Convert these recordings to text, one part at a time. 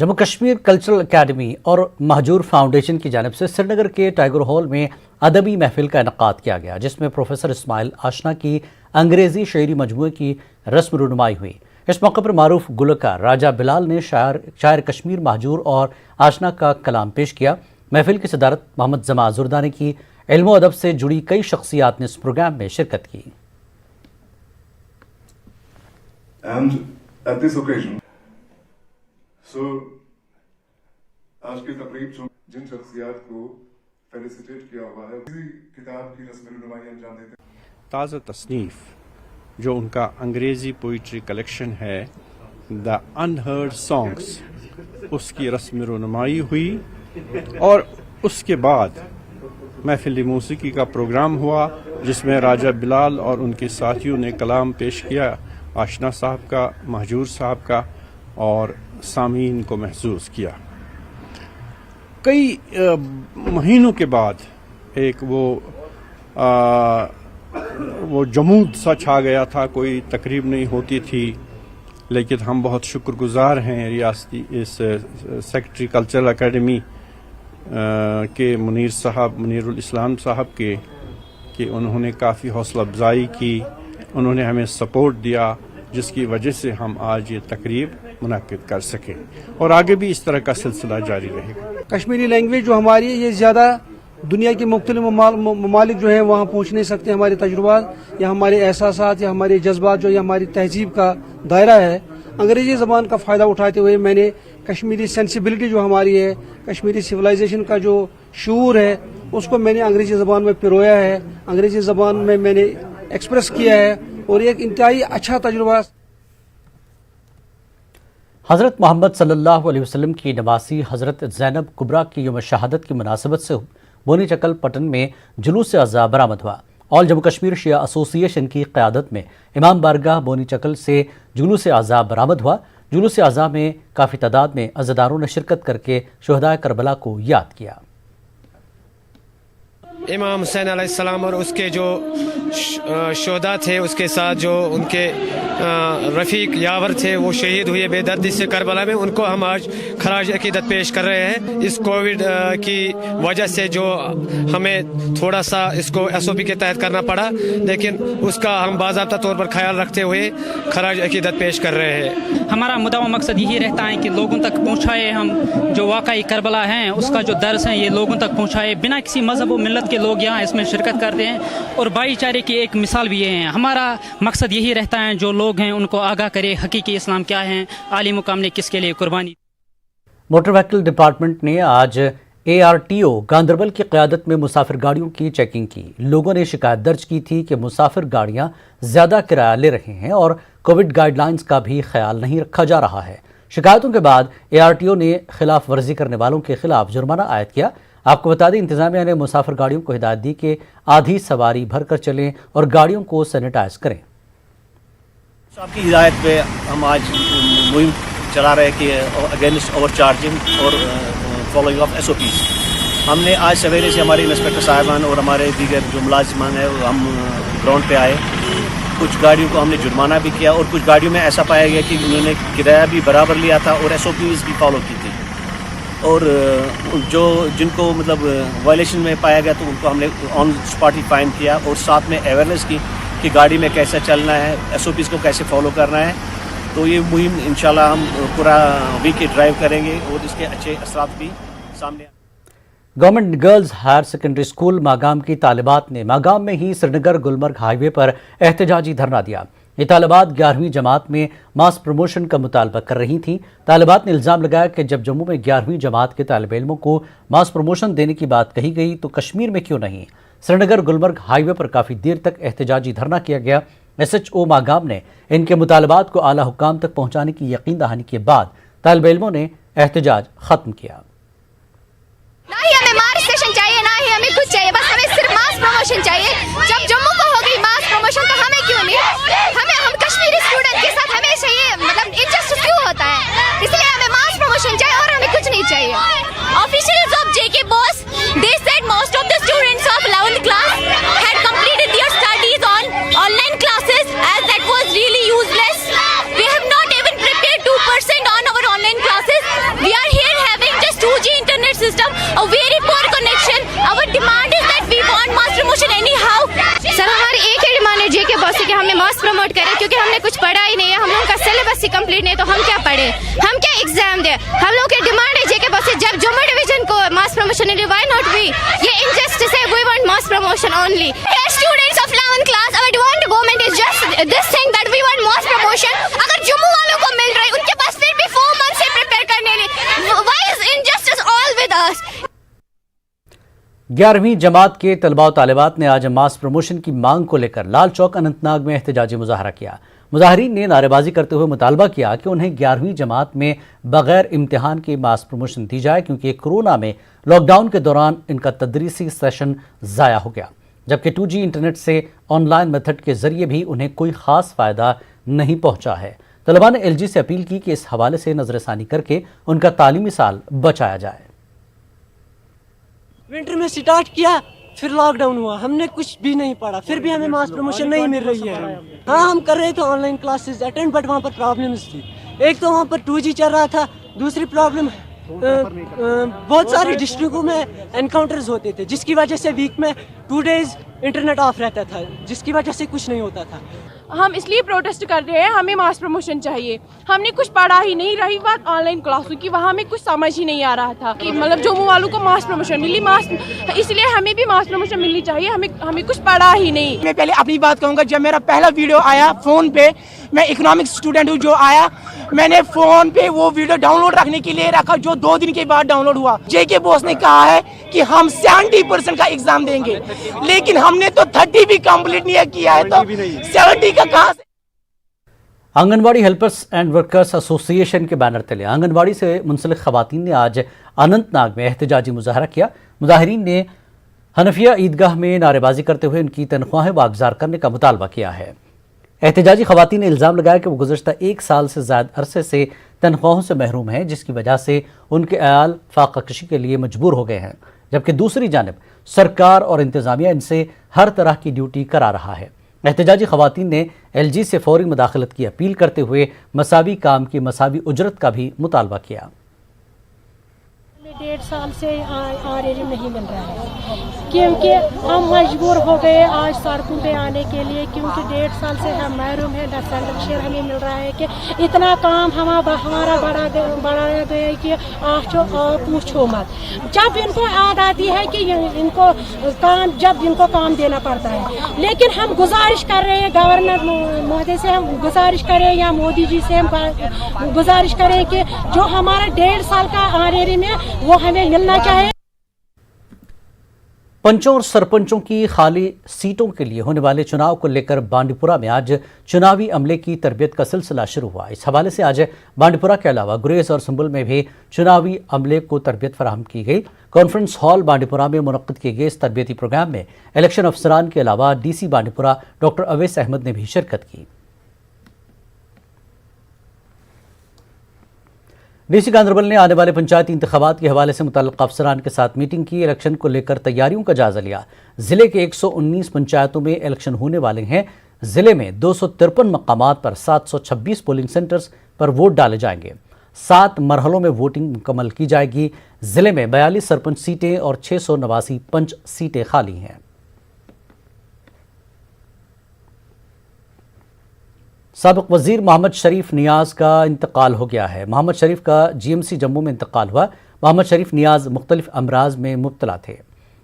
Jammu Kashmir cultural academy और Mahjoor foundation की जानिब से श्रीनगर के टाइगर हॉल में अदबी महफिल का इनकाद किया गया, जिसमें प्रोफेसर इस्माइल आशना की अंग्रेज़ी शेरी मजमूए की रस्म रुनुमाई हुई। इस मौके पर मारूफ गुलकार राजा बिलाल ने शायर कश्मीर महजूर और आशना का कलाम पेश किया। महफिल की सदारत मोहम्मद जमा जुर्दानी की। इल्म अदब से जुड़ी कई शख्सियात ने इस प्रोग्राम में शिरकत की। And at this occasion, आज की तकरीब जिन शख्सियात को फेलिसिटेट किया हुआ है, इसी किताब की रस्म रुनुमाई अंजाम देते हैं। ताज़ा तसनीफ जो उनका अंग्रेज़ी पोइट्री कलेक्शन है द अनहर्ड सॉन्ग्स, उसकी रस्म रुनुमाई हुई और उसके बाद महफिल मौसीकी का प्रोग्राम हुआ, जिसमें राजा बिलाल और उनके साथियों ने कलाम पेश किया आशना साहब का, महजूर साहब का, और सामीन को महसूस किया। कई महीनों के बाद एक वो जमूद सा छा गया था, कोई तकरीब नहीं होती थी, लेकिन हम बहुत शुक्रगुजार हैं रियासती इस सेक्रेटरी कल्चरल एकेडमी के मुनीरुल इस्लाम साहब के कि उन्होंने काफ़ी हौसला अफजाई की, उन्होंने हमें सपोर्ट दिया, जिसकी वजह से हम आज ये तकरीब मुनाकिद कर सकें और आगे भी इस तरह का सिलसिला जारी रहेगा। कश्मीरी लैंग्वेज जो हमारी है, ये ज़्यादा दुनिया के मुख्तलिफ ममालिक जो हैं वहाँ पहुँच नहीं सकते। हमारे तजुर्बात या हमारे एहसासात या हमारे जज्बात जो या हमारी तहजीब का दायरा है, अंग्रेज़ी ज़बान का फ़ायदा उठाते हुए मैंने कश्मीरी सेंसिबिलिटी जो हमारी है, कश्मीरी सिविलाइजेशन का जो शऊर है, उसको मैंने अंग्रेज़ी ज़बान में पिरोया है, अंग्रेज़ी ज़बान में मैंने एक्सप्रेस किया है और एक इंतहाई अच्छा तजुर्बा। हज़रत मोहम्मद सल्लल्लाहु अलैहि वसल्लम की नवासी हज़रत ज़ैनब कुबरा की यौम शहादत की मुनासबत से बोनी चकल पटन में जुलूस अज़ा बरामद हुआ। ऑल जम्मू कश्मीर शिया एसोसिएशन की क़यादत में इमाम बारगाह बोनी चकल से जुलूस अज़ा बरामद हुआ। जुलूस अज़ा में काफ़ी तादाद में अज़ादारों ने शिरकत करके शुहदाए करबला को याद किया। इमाम हुसैन अलैहिस्सलाम और उसके जो शोहदा थे, उसके साथ जो उनके रफ़ीक यावर थे, वो शहीद हुए बेदर्दी से करबला में, उनको हम आज खराज अकीदत पेश कर रहे हैं। इस कोविड की वजह से जो हमें थोड़ा सा इसको SOP के तहत करना पड़ा, लेकिन उसका हम बाज़ाब्ता तौर पर ख्याल रखते हुए खराज अकीदत पेश कर रहे हैं। हमारा मुद्दा मकसद यही रहता है कि लोगों तक पहुँचाए, हम जो वाक़ई करबला हैं उसका जो दर्स है ये लोगों तक पहुँचाए। बिना किसी मज़हब और मिल्लत के लोग यहाँ इसमें शिरकत करते हैं और भाईचारे की एक मिसाल भी ये है। हमारा मकसद यही रहता है जो लोग हैं उनको आगाह करे हकीकी इस्लाम क्या है, आली मुकाम ने किसके लिए कुर्बानी। मोटर व्हीकल डिपार्टमेंट ने आज ARTO गांदरबल की क़यादत में मुसाफिर गाड़ियों की चेकिंग की। लोगों ने शिकायत दर्ज की थी कि मुसाफिर गाड़ियां ज़्यादा किराया ले रहे हैं और कोविड गाइडलाइंस का भी ख्याल नहीं रखा जा रहा है। शिकायतों के बाद ARTO ने खिलाफ वर्जी करने वालों के खिलाफ जुर्माना आयद किया। आपको बता दें, इंतजामिया ने मुसाफिर गाड़ियों को हिदायत दी कि आधी सवारी भर कर चलें और गाड़ियों को सैनिटाइज करें। आपकी हिदायत पे हम आज मुहिम चला रहे कि अगेंस्ट ओवर चार्जिंग और फॉलोइंग ऑफ SOPs। हमने आज सवेरे से हमारे इंस्पेक्टर साहिबान और हमारे दीगर जो मुलाजिमान हैं हम ग्राउंड पे आए। कुछ गाड़ियों को हमने जुर्माना भी किया और कुछ गाड़ियों में ऐसा पाया गया कि उन्होंने किराया भी बराबर लिया था और SOPs भी फॉलो की थी, और जो जिनको मतलब वायलेशन में पाया गया तो उनको हमने ऑन स्पॉट ही फाइन किया और साथ में अवेयरनेस की कि गाड़ी में कैसे चलना है, SOPs को कैसे फॉलो करना है। तो ये मुहिम इंशाल्लाह हम पूरा वीक ड्राइव करेंगे और इसके अच्छे असरात भी सामने। Government girls higher secondary school Magam की तालिबात ने मागाम में ही श्रीनगर गुलमर्ग हाईवे पर एहतजाजी धरना दिया। ये तालिबात 11वीं जमात में मास प्रमोशन का मुतालबा कर रही थीं। तालिबात ने इल्ज़ाम लगाया कि जब जम्मू में 11वीं जमात के तालिब इल्मों को मास प्रमोशन देने की बात कही गई तो कश्मीर में क्यों नहीं। श्रीनगर गुलमर्ग हाईवे पर काफ़ी देर तक एहतजाजी धरना किया गया। SHO मागाम ने इनके मुतालबात को आला हुकाम तक पहुँचाने की यकीन दहानी के बाद तालिब इल्मों ने एहतजाज ख़त्म किया। ना ही हमें मास स्टेशन चाहिए, ना ही हमें कुछ चाहिए, बस हमें सिर्फ मास प्रमोशन चाहिए। जब जम्मू को हो गई मास प्रमोशन तो हमें क्यों नहीं? हम कश्मीरी स्टूडेंट के साथ हमें चाहिए, मतलब इनजस्टिस क्यों होता है? इसलिए हमें मास प्रमोशन चाहिए और हमें कुछ नहीं चाहिए। Officials of JK Boss, they said most of the students of 11th class had completed their studies on online classes, as that was really useless. We have not even prepared 2% on our online classes. We कि हमें मास promote करें, क्योंकि हमने कुछ पढ़ा ही नहीं है, हम लोगों का सिलेबस ही कंप्लीट नहीं है, तो हम क्या पढ़े, हम क्या एग्जाम दे। हम लोगों की डिमांड है जेके बस जब जम्मू डिवीजन को मास प्रमोशन मिली, व्हाई नॉट वी। ये इनजस्टिस है, we want mass promotion only. Students of 11th class, I want government is just this thing that we want mass promotion. अगर जम्मू वालों को मिल रहा है, उनके पास फिर भी 4 मंथ से प्रिपेयर करने लिए, why is injustice all with us. 11वीं जमात के तलबा और तालिबात ने आज मास प्रमोशन की मांग को लेकर लाल चौक अनंतनाग में एहतजाजी मुजाहरा किया। मुजाहरीन ने नारेबाजी करते हुए मुतालबा किया कि उन्हें 11वीं जमात में बगैर इम्तिहान के मास प्रमोशन दी जाए, क्योंकि कोरोना में लॉकडाउन के दौरान इनका तदरीसी सेशन ज़ाया हो गया, जबकि 2G इंटरनेट से ऑनलाइन मेथड के जरिए भी उन्हें कोई ख़ास फ़ायदा नहीं पहुंचा है। तलबा ने LG से अपील की कि इस हवाले से नजरसानी करके उनका तालीमी साल बचाया जाए। विंटर में स्टार्ट किया, फिर लॉकडाउन हुआ, हमने कुछ भी नहीं पढ़ा, फिर भी हमें मास प्रमोशन नहीं मिल रही है। हाँ, हम कर रहे थे ऑनलाइन क्लासेस अटेंड, बट वहाँ पर प्रॉब्लम्स थी। एक तो वहाँ पर 2G चल रहा था, दूसरी प्रॉब्लम बहुत सारी डिस्ट्रिक्टों में एनकाउंटर्स होते थे, जिसकी वजह से वीक में 2 डेज इंटरनेट ऑफ रहता था, जिसकी वजह से कुछ नहीं होता था। हम इसलिए प्रोटेस्ट कर रहे हैं, हमें मास प्रमोशन चाहिए। हमने कुछ पढ़ा ही नहीं, रही बात ऑनलाइन क्लासों की, वहाँ हमें कुछ समझ ही नहीं आ रहा था कि मतलब जम्मू वालों को मास प्रमोशन मिली, इसलिए हमें भी मास प्रमोशन मिलनी चाहिए। हमें कुछ पढ़ा ही नहीं। मैं पहले अपनी बात कहूँगा, जब मेरा पहला वीडियो आया फ़ोन पे, मैं इकोनॉमिक्स स्टूडेंट हूँ, जो आया मैंने फ़ोन पे वो वीडियो डाउनलोड रखने के लिए रखा, जो 2 दिन के बाद डाउनलोड हुआ। जेके बॉस ने कहा है कि हम 70% का एग्जाम देंगे, लेकिन हमने तो 30 भी कंप्लीट नहीं किया है, तो 70 का कहाँ से। Anganwadi helpers and workers association के बैनर तले आंगनबाड़ी से मुंसलिक खवातीन ने आज अनंतनाग में एहतजाजी मुजाहरा किया। मुजाहिरीन ने हनफिया ईदगाह में नारेबाजी करते हुए उनकी तनख्वाहें वागजार करने का मुतालबा किया है। एहतजाजी खवातीन ने इल्ज़ाम लगाया कि वो गुज़श्ता 1 साल से ज़्यादा अरसे से तनख्वाहों से महरूम हैं, जिसकी वजह से उनके अयाल फाका कशी के लिए मजबूर हो गए हैं, जबकि दूसरी जानिब सरकार और इंतज़ामिया इनसे हर तरह की ड्यूटी करा रहा है। एहतजाजी खवातीन ने LG से फौरी मुदाखलत की अपील करते हुए मसावी काम की मसावी उजरत का भी मुतालबा किया। 1.5 साल से RRM नहीं मिल रहा है, क्योंकि हम मजबूर हो गए आज सड़कों पे आने के लिए, क्योंकि 1.5 साल से हम महरूम हैं। 10 शेयर हमें मिल रहा है कि इतना काम हमारा बढ़ाया गया है कि आप पूछो मत। जब इनको याद आती है कि इनको काम देना पड़ता है, लेकिन हम गुजारिश कर रहे हैं गवर्नर महोदय से, हम गुजारिश करें या मोदी जी से हम गुजारिश करें कि जो हमारा 1.5 साल का RRM है वो हमें मिलना चाहिए। पंचों और सरपंचों की खाली सीटों के लिए होने वाले चुनाव को लेकर बांडीपुरा में आज चुनावी अमले की तरबियत का सिलसिला शुरू हुआ। इस हवाले से आज बांडीपुरा के अलावा गुरेज और संबल में भी चुनावी अमले को तरबियत फराहम की गई। कॉन्फ्रेंस हॉल बांडीपुरा में मुनक्किद किए गए इस तरबियती प्रोग्राम में इलेक्शन अफसरान के अलावा DC बांडीपुरा डॉक्टर अवैस अहमद ने भी शिरकत की। DC गांधरबल ने आने वाले पंचायती इंतखाबात के हवाले से मुतल्लिक़ अफसरान के साथ मीटिंग की। इलेक्शन को लेकर तैयारियों का जायजा लिया। जिले के 119 पंचायतों में इलेक्शन होने वाले हैं। जिले में 253 मकामात पर 726 पोलिंग सेंटर्स पर वोट डाले जाएंगे। 7 मरहलों में वोटिंग मुकम्मल की जाएगी। जिले में 42 सरपंच सीटें और 689 पंच सीटें खाली हैं। साबिक वजीर मोहम्मद शरीफ नियाज का इंतकाल हो गया है। मोहम्मद शरीफ का GMC जम्मू में इंतकाल हुआ। मोहम्मद शरीफ नियाज मुख्तलिफ अमराज में मुब्तला थे।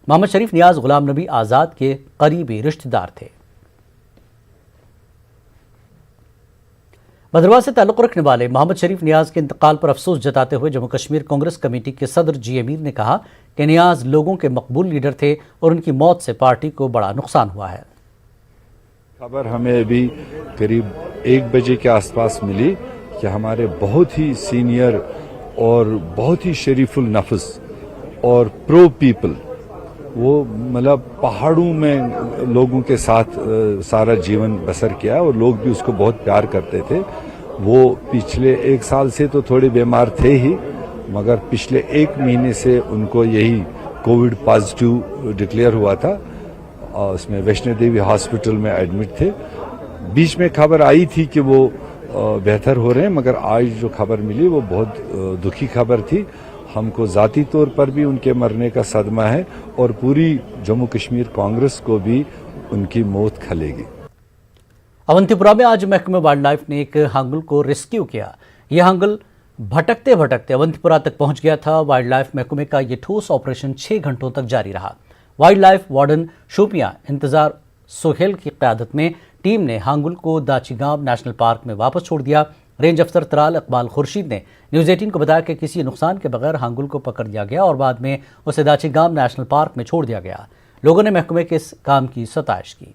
मोहम्मद शरीफ नियाज गुलाम नबी आज़ाद के करीबी रिश्तेदार थे। भद्रवाह से ताल्लुक़ रखने वाले मोहम्मद शरीफ नियाज के इंतकाल पर अफसोस जताते हुए जम्मू कश्मीर कांग्रेस कमेटी के सदर G अमीर ने कहा कि नियाज लोगों के मकबूल लीडर थे और उनकी मौत से पार्टी को बड़ा नुकसान हुआ है। खबर हमें अभी करीब 1 बजे के आसपास मिली कि हमारे बहुत ही सीनियर और बहुत ही शरीफुल नफ्स और प्रो पीपल, वो मतलब पहाड़ों में लोगों के साथ सारा जीवन बसर किया और लोग भी उसको बहुत प्यार करते थे। वो पिछले 1 साल से तो थोड़े बीमार थे ही, मगर पिछले 1 महीने से उनको यही कोविड पॉजिटिव डिक्लेयर हुआ था और उसमें वैष्णो देवी हॉस्पिटल में एडमिट थे। बीच में खबर आई थी कि वो बेहतर हो रहे हैं, मगर आज जो खबर मिली वो बहुत दुखी खबर थी। हमको ज़ाती तौर पर भी उनके मरने का सदमा है और पूरी जम्मू कश्मीर कांग्रेस को भी उनकी मौत खलेगी। अवंतीपुरा में आज महकमे वाइल्ड लाइफ ने एक हांगुल को रेस्क्यू किया। यह हांगुल भटकते भटकते अवंतीपुरा तक पहुंच गया था। वाइल्ड लाइफ महकमे का यह ठोस ऑपरेशन 6 घंटों तक जारी रहा। वाइल्ड लाइफ वार्डन शोपियां इंतजार सोहेल की क़यादत में टीम ने हांगुल को दाचीगांव नेशनल पार्क में वापस छोड़ दिया। रेंज अफसर तराल इकबाल खुर्शीद ने न्यूज़ 18 को बताया कि किसी नुकसान के बगैर हांगुल को पकड़ लिया गया और बाद में उसे दाचीगांव नेशनल पार्क में छोड़ दिया गया। लोगों ने महकमे के इस काम की सताइश की।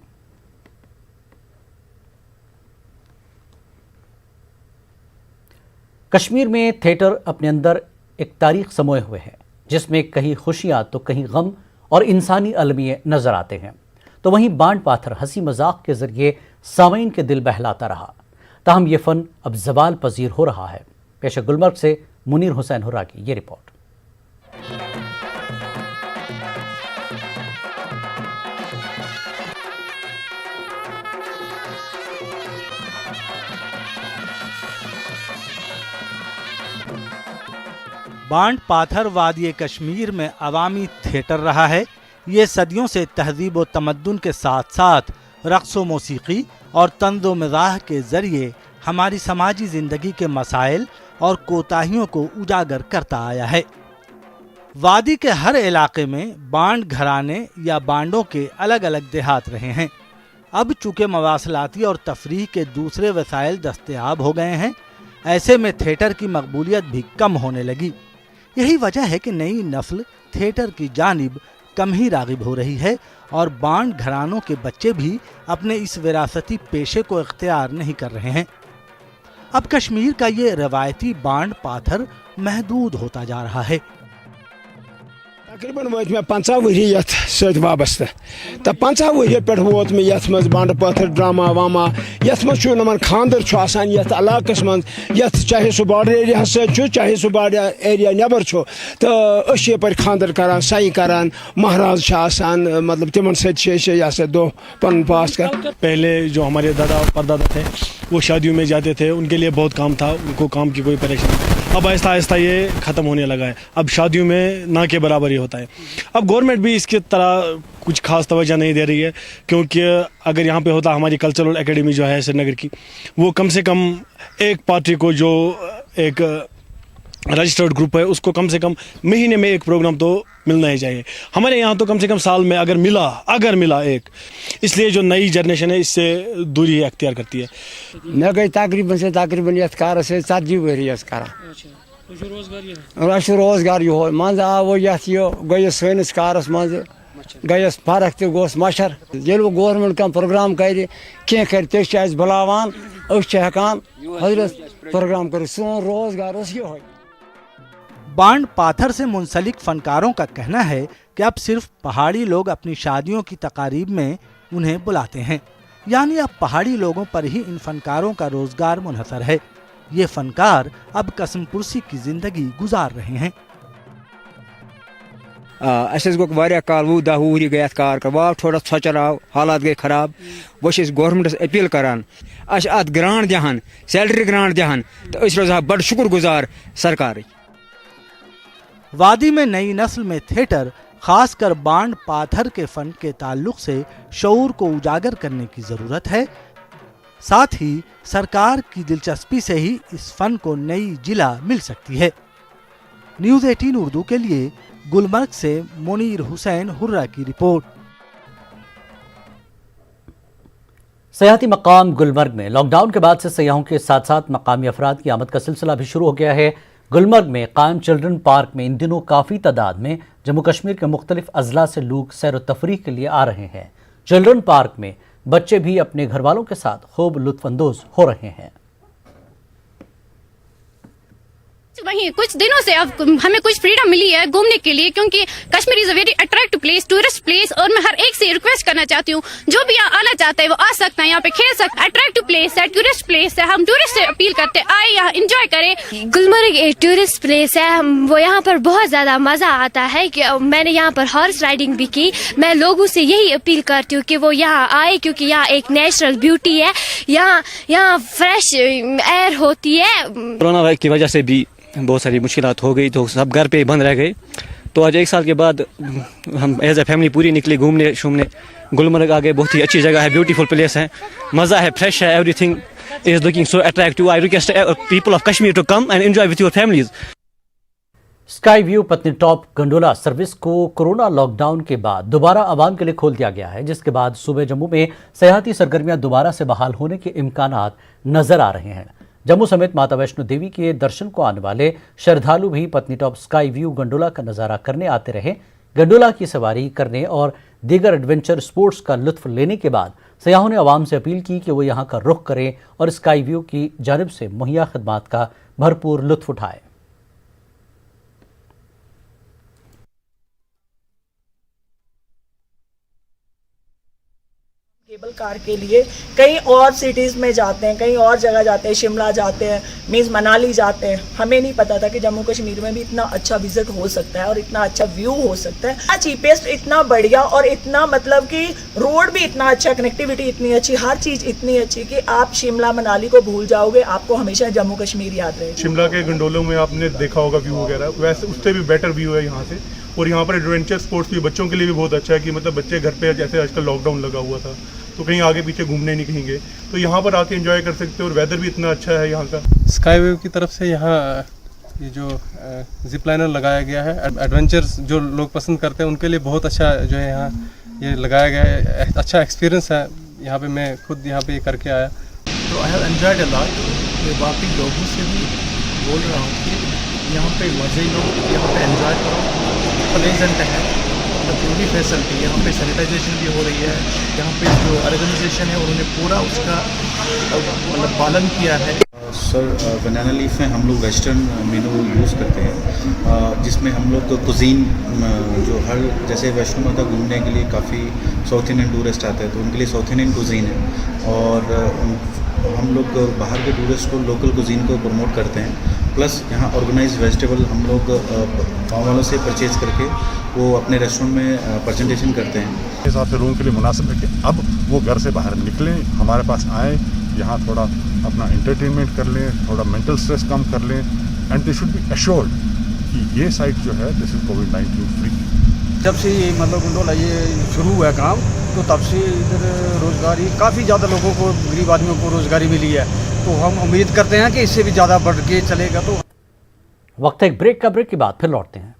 कश्मीर में थिएटर अपने अंदर एक तारीख समोए हुए है, जिसमें कहीं खुशियां तो कहीं गम और इंसानी अलमिये नजर आते हैं। तो वहीं बांड पाथर हंसी मजाक के जरिए सामीन के दिल बहलाता रहा। ताहम ये फन अब ज़वाल पजीर हो रहा है। पेश गुलमर्ग से मुनीर हुसैन हुर्रा की ये रिपोर्ट। बांड पाथर वादी कश्मीर में अवामी थिएटर रहा है। ये सदियों से तहजीब व तमद्दुन के साथ साथ रक़्स व मौसीकी और तंज़ व मिज़ाह के ज़रिए हमारी समाजी ज़िंदगी के मसाइल और कोताहियों को उजागर करता आया है। वादी के हर इलाके में बांड घराने या बांडों के अलग अलग देहात रहे हैं। अब चूँकि मवासलाती और तफरीह के दूसरे वसाइल दस्तयाब हो गए हैं, ऐसे में थिएटर की मकबूलियत भी कम होने लगी। यही वजह है कि नई नस्ल थिएटर की जानिब कम ही रागिब हो रही है और बांड घरानों के बच्चे भी अपने इस विरासती पेशे को इख्तियार नहीं कर रहे हैं। अब कश्मीर का ये रवायती बांड पाथर महदूद होता जा रहा है। तकरीबन वो मैं 50 वरी यथ सत वाबस्त तो 50 वरी पे वोत में यथ मज बांड पाथर ड्रामा वामा यथ मज नमन खानदर छ आसान यथ इलाकस मज यथ चाहे सह बॉर्डर एरिया से चाहे सह बॉर्डर एरिया नबर छ तो अश पर खानदर करान साई करान महाराज छ आसान मतलब तिमन से दो पन पास कर। पहले जो हमारे दादा परदादा थे वो शादियों में जाते थे, उनके लिए बहुत काम था, उनको काम की कोई परेशानी नहीं। अब आहिस्ता आहिस्ता ये ख़त्म होने लगा है। अब शादियों में ना के बराबर ही होता है। अब गवर्नमेंट भी इसकी तरह कुछ खास तवज्जो नहीं दे रही है, क्योंकि अगर यहाँ पे होता हमारी कल्चरल एकेडमी जो है श्रीनगर की, वो कम से कम एक पार्टी को जो एक रजिस्टर्ड ग्रुप है उसको कम से कम महीने में एक प्रोग्राम तो मिलना ही चाहिए। हमारे यहाँ तो कम से कम साल में अगर मिला एक, इसलिए जो नई जनरेशन है इससे दूरी अख्तियार करती है। मैं गई तकरीबन यथ कार से 40 वरी करा रोजगार यो मज आव यथ गई सैनिस कारस मज गई फर्क तो गोस मशर ये गवर्नमेंट कम प्रोग्राम कर ते बुलावान हेकान प्रोग्राम कर सोन रोजगार ये। बांड पाथर से मुंसलिक फनकारों का कहना है कि अब सिर्फ पहाड़ी लोग अपनी शादियों की तकारीब में उन्हें बुलाते हैं, यानी अब पहाड़ी लोगों पर ही इन फनकारों का रोजगार मुनहसर है। ये फनकार अब कसम पुरसी की जिंदगी गुजार रहे हैं। गो काल वो दह वह गई कार वाव थोड़ा सोचर आव हालात गई खराब। बस गवर्नमेंटस अपील करान अत ग्रांट दहान सैलरी ग्रांट दहान तो रोजा बड़ शुक्र गुजार सरकार। वादी में नई नस्ल में थिएटर खासकर बांड पाथर के फन के ताल्लुक से शऊर को उजागर करने की जरूरत है। साथ ही सरकार की दिलचस्पी से ही इस फन को नई जिला मिल सकती है। न्यूज़ 18 उर्दू के लिए गुलमर्ग से मुनीर हुसैन हुर्रा की रिपोर्ट। सयाहती मकाम गुलमर्ग में लॉकडाउन के बाद से सयाहों के साथ साथ मकामी अफराद की आमद का सिलसिला भी शुरू हो गया है। गुलमर्ग में कायम चिल्ड्रन पार्क में इन दिनों काफ़ी तादाद में जम्मू कश्मीर के मुख्तलिफ अजला से लोग सैर व तफरीह के लिए आ रहे हैं। चिल्ड्रन पार्क में बच्चे भी अपने घर वालों के साथ खूब लुत्फानंदोज हो रहे हैं। वहीं कुछ दिनों से अब हमें कुछ फ्रीडम मिली है घूमने के लिए, क्योंकि Kashmir is a very attractive place, tourist place. और मैं हर एक से रिक्वेस्ट करना चाहती हूँ, जो भी यहाँ आना चाहता है वो आ सकता है, यहाँ पे खेल सकता है। अट्रैक्टिव प्लेस है, टूरिस्ट प्लेस है। हम टूरिस्ट से अपील करते हैं आए यहाँ एंजॉय करें। गुलमर्ग एक टूरिस्ट प्लेस है, वो यहाँ पर बहुत ज्यादा मजा आता है। कि मैंने यहाँ पर हॉर्स राइडिंग भी की। मैं लोगों से यही अपील करती हूँ कि वो यहाँ आए, क्योंकि यहाँ एक नेचुरल ब्यूटी है, यहाँ फ्रेश एयर होती है। कोरोना वायरस की वजह से भी बहुत सारी मुश्किलात हो गई, तो सब घर पे बंद रह गए। तो आज 1 साल के बाद हम एज ए फैमिली पूरी निकली घूमने शूमने। गुलमर्ग आगे बहुत ही अच्छी जगह है, ब्यूटीफुल प्लेस है, मज़ा है, फ्रेश है, everything is looking so attractive. I request people of Kashmir to come and enjoy with your families. Sky view Patnitop gondola service को कोरोना लॉकडाउन के बाद दोबारा आवाम के लिए खोल दिया गया है, जिसके बाद सूबे जम्मू में सयाहती सरगर्मियां दोबारा से बहाल होने के इम्कानात नजर आ रहे हैं। जम्मू समेत माता वैष्णो देवी के दर्शन को आने वाले श्रद्धालु भी पत्नीटॉप स्काई व्यू गंडोला का नजारा करने आते रहे। गंडोला की सवारी करने और दीगर एडवेंचर स्पोर्ट्स का लुत्फ लेने के बाद सयाहों ने आवाम से अपील की कि वो यहाँ का रुख करें और स्काई व्यू की जानिब से मुहैया खदमात का भरपूर लुत्फ उठाएं। केबल कार के लिए कहीं और सिटीज़ में जाते हैं, कहीं और जगह जाते हैं, शिमला जाते हैं, मीन्स मनाली जाते हैं। हमें नहीं पता था कि जम्मू कश्मीर में भी इतना अच्छा विजिट हो सकता है और इतना अच्छा व्यू हो सकता है। इतना चीपेस्ट, इतना बढ़िया और इतना मतलब कि रोड भी इतना अच्छा, कनेक्टिविटी इतनी अच्छी, हर चीज़ इतनी अच्छी कि आप शिमला मनाली को भूल जाओगे, आपको हमेशा जम्मू कश्मीर याद रहेगा। शिमला के गंडोलों में आपने देखा होगा व्यू वगैरह, वैसे उससे भी बेटर व्यू है यहाँ से। और यहाँ पर एडवेंचर स्पोर्ट्स भी बच्चों के लिए भी बहुत अच्छा है कि मतलब बच्चे घर पे जैसे आजकल लॉकडाउन लगा हुआ था तो कहीं आगे पीछे घूमने नहीं कहेंगे, तो यहाँ पर आके एंजॉय कर सकते हो और वेदर भी इतना अच्छा है यहाँ का। स्काई वेव की तरफ से यहाँ ये जो जिप लाइनर लगाया गया है, एडवेंचर्स जो लोग पसंद करते हैं उनके लिए बहुत अच्छा जो है यहाँ ये लगाया गया है। अच्छा एक्सपीरियंस है यहाँ पे, मैं खुद यहाँ पे करके आया तो I have enjoyed a lot. मैं बाकी लोगों से भी बोल रहा हूँ कि यहाँ पे मज़े लो, यहाँ पे एंजॉय करो, प्लेजेंट है, मतलब पूरी फैसिलिटी यहाँ पे, सैनिटाइजेशन भी हो रही है। यहाँ पे जो ऑर्गेनाइजेशन है उन्होंने पूरा उसका मतलब पालन किया है। सर बनाना लीफ में हम लोग वेस्टर्न मेनू यूज़ करते हैं, जिसमें हम लोग कुजीन जो हर जैसे वैष्णो माता घूमने के लिए काफ़ी साउथ इंडियन टूरिस्ट आते हैं तो उनके लिए साउथ इंडियन कुजीन है और हम लोग बाहर के टूरिस्ट को लोकल कुजीन को प्रमोट करते हैं। प्लस यहाँ ऑर्गेनाइज वेजिटेबल हम लोग गाँव वालों से परचेज़ करके वो अपने रेस्टोरेंट में प्रेजेंटेशन करते हैं। इस हिसाब से लोगों के लिए मुनासिब है कि अब वो घर से बाहर निकलें, हमारे पास आएँ, यहाँ थोड़ा अपना एंटरटेनमेंट कर लें, थोड़ा मेंटल स्ट्रेस कम कर लें and they should be assured कि ये साइट जो है दिस इज़ कोविड-19 फ्री। जब से ये मतलब गंडोला ये शुरू हुआ काम तो तब से इधर रोज़गारी काफ़ी ज़्यादा लोगों को, गरीब आदमियों को रोज़गारी मिली है, तो हम उम्मीद करते हैं कि इससे भी ज़्यादा बढ़ के चलेगा। तो वक्त एक ब्रेक का, ब्रेक के बाद फिर लौटते हैं।